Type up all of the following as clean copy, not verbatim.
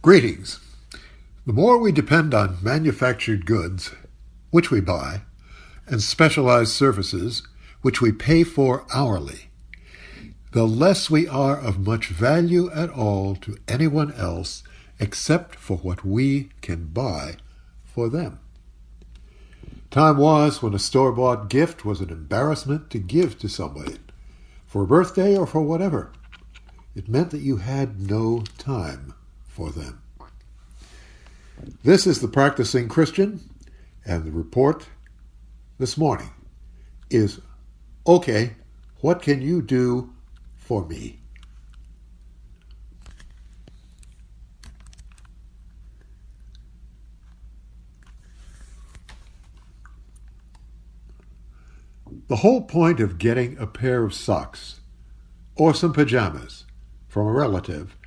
Greetings. The more we depend on manufactured goods, which we buy, and specialized services, which we pay for hourly, the less we are of much value at all to anyone else except for what we can buy for them. Time was when a store-bought gift was an embarrassment to give to somebody, for a birthday or for whatever. It meant that you had no time for them. This is the Practicing Christian, and the report this morning is, okay, what can you do for me? The whole point of getting a pair of socks or some pajamas from a relative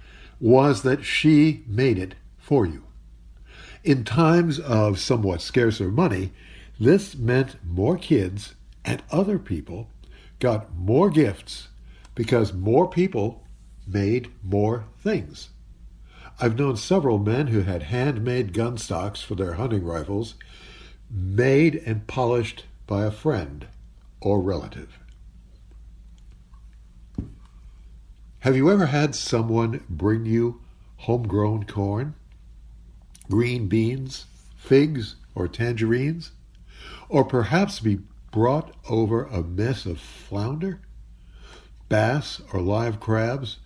was that she made it for you. In times of somewhat scarcer money, this meant more kids and other people got more gifts because more people made more things. I've known several men who had handmade gun stocks for their hunting rifles, made and polished by a friend or relative. Have you ever had someone bring you homegrown corn, green beans, figs, or tangerines? Or perhaps be brought over a mess of flounder, bass, or live crabs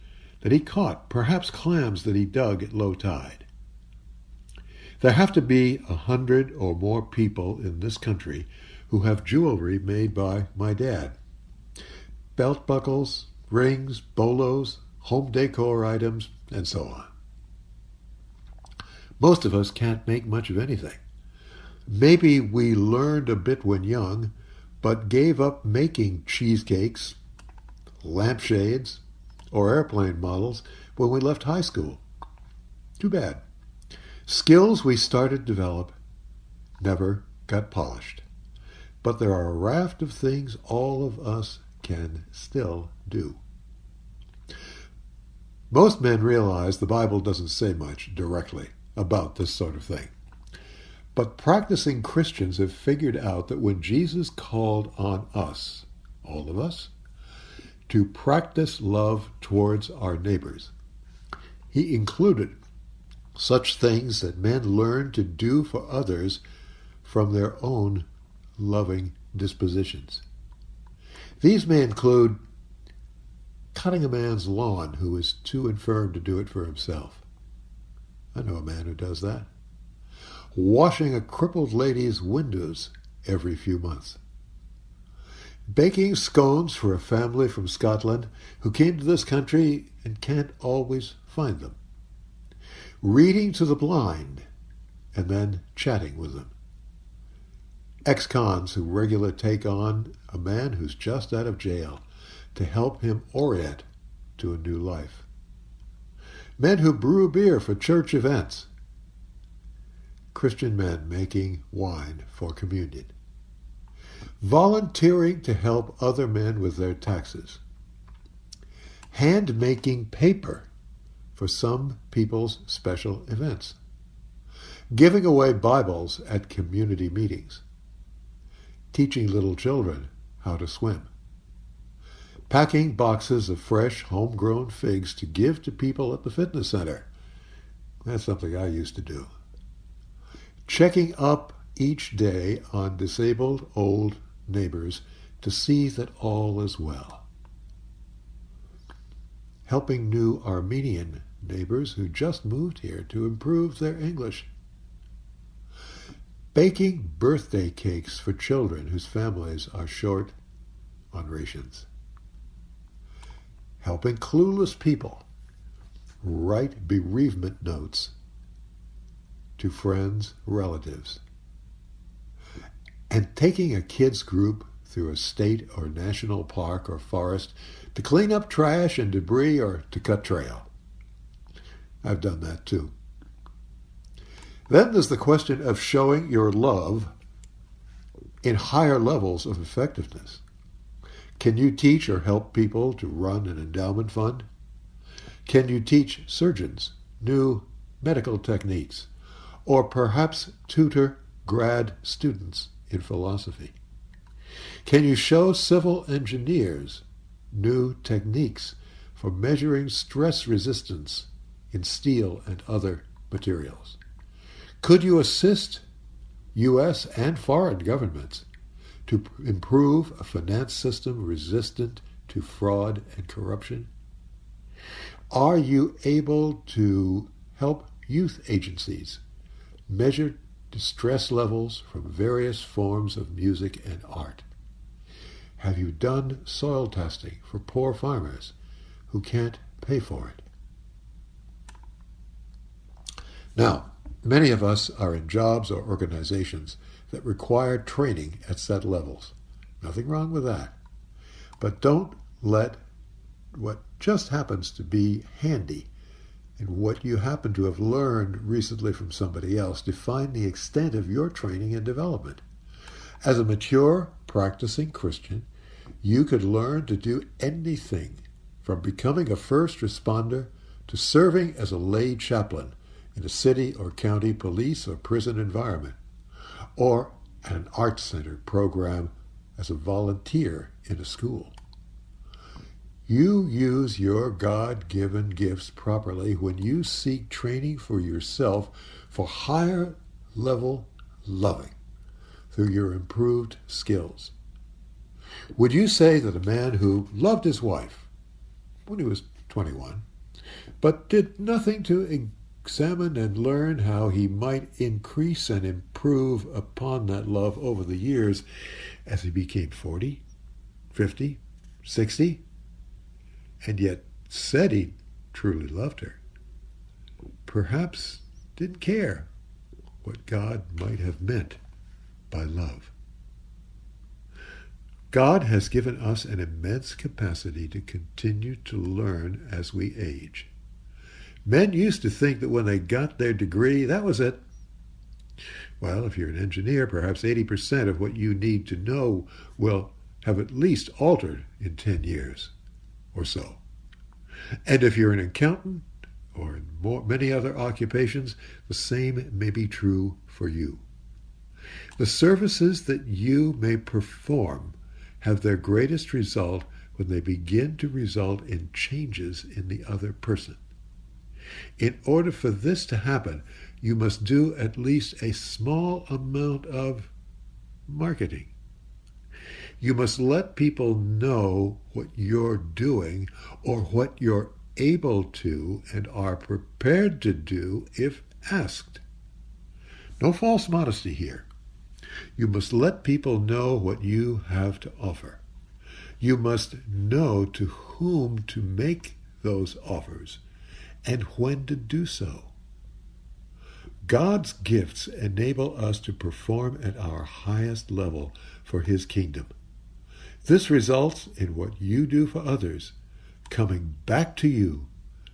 that he caught, perhaps clams that he dug at low tide? There have to be 100 or more people in this country who have jewelry made by my dad. Belt buckles, rings, bolos, home decor items, and so on. Most of us can't make much of anything. Maybe we learned a bit when young, but gave up making cheesecakes, lampshades, or airplane models when we left high school. Too bad. Skills we started to develop never got polished. But there are a raft of things all of us can still do. Most men realize the Bible doesn't say much directly about this sort of thing. But practicing Christians have figured out that when Jesus called on us, all of us, to practice love towards our neighbors, he included such things that men learn to do for others from their own loving dispositions. These may include cutting a man's lawn who is too infirm to do it for himself. I know a man who does that. Washing a crippled lady's windows every few months. Baking scones for a family from Scotland who came to this country and can't always find them. Reading to the blind and then chatting with them. Ex-cons who regularly take on a man who's just out of jail to help him orient to a new life. Men who brew beer for church events. Christian men making wine for communion. Volunteering to help other men with their taxes. Hand-making paper for some people's special events. Giving away Bibles at community meetings. Teaching little children how to swim. Packing boxes of fresh, homegrown figs to give to people at the fitness center. That's something I used to do. Checking up each day on disabled old neighbors to see that all is well. Helping new Armenian neighbors who just moved here to improve their English. Baking birthday cakes for children whose families are short on rations. Helping clueless people write bereavement notes to friends, relatives. And taking a kids group through a state or national park or forest to clean up trash and debris or to cut trail. I've done that too. Then there's the question of showing your love in higher levels of effectiveness. Can you teach or help people to run an endowment fund? Can you teach surgeons new medical techniques, or perhaps tutor grad students in philosophy? Can you show civil engineers new techniques for measuring stress resistance in steel and other materials? Could you assist U.S. and foreign governments to improve a finance system resistant to fraud and corruption? Are you able to help youth agencies measure distress levels from various forms of music and art? Have you done soil testing for poor farmers who can't pay for it? Now, many of us are in jobs or organizations that require training at set levels. Nothing wrong with that. But don't let what just happens to be handy and what you happen to have learned recently from somebody else define the extent of your training and development. As a mature, practicing Christian, you could learn to do anything from becoming a first responder to serving as a lay chaplain in a city or county police or prison environment, or at an arts-centered program as a volunteer in a school. You use your God-given gifts properly when you seek training for yourself for higher-level loving through your improved skills. Would you say that a man who loved his wife when he was 21, but did nothing to examine and learn how he might increase and improve upon that love over the years as he became 40, 50, 60, and yet said he truly loved her, perhaps didn't care what God might have meant by love? God has given us an immense capacity to continue to learn as we age. Men used to think that when they got their degree, that was it. Well, if you're an engineer, perhaps 80% of what you need to know will have at least altered in 10 years or so. And if you're an accountant or in many other occupations, the same may be true for you. The services that you may perform have their greatest result when they begin to result in changes in the other person. In order for this to happen, you must do at least a small amount of marketing. You must let people know what you're doing or what you're able to and are prepared to do if asked. No false modesty here. You must let people know what you have to offer. You must know to whom to make those offers and when to do so. God's gifts enable us to perform at our highest level for His kingdom. This results in what you do for others coming back to you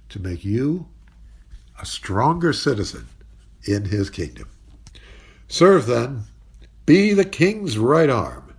to make you a stronger citizen in His kingdom. Serve then, be the King's right arm,